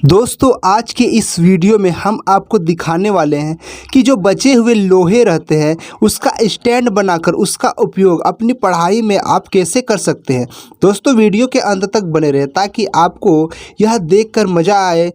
दोस्तों आज के इस वीडियो में हम आपको दिखाने वाले हैं कि जो बचे हुए लोहे रहते हैं उसका स्टैंड बनाकर उसका उपयोग अपनी पढ़ाई में आप कैसे कर सकते हैं। दोस्तों वीडियो के अंत तक बने रहें ताकि आपको यह देखकर मज़ा आए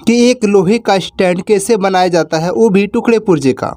कि एक लोहे का स्टैंड कैसे बनाया जाता है, वो भी टुकड़े पुर्जे का।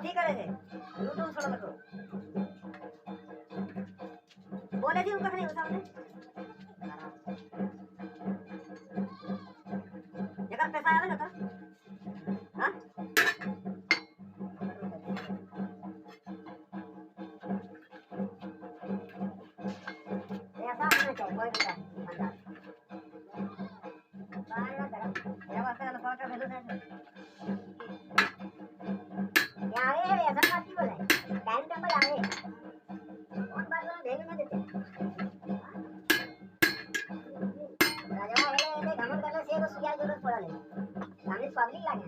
ठीक करे यूट्यूब छोड़ लो बोले जी उनका नहीं सामने जगह पैसा आया ना हां ऐसा नहीं चाहिए कोई भी बाहर ना करो ये वास्ते ना फोटो भेजो ना यार ये ऐसा बात नहीं बोले टाइम टेबल आए कौन बात बोले भेज नहीं देते राजा ये घमंड करने से तो सुया जरूरत पड़ा ले हमें पब्लिक लागे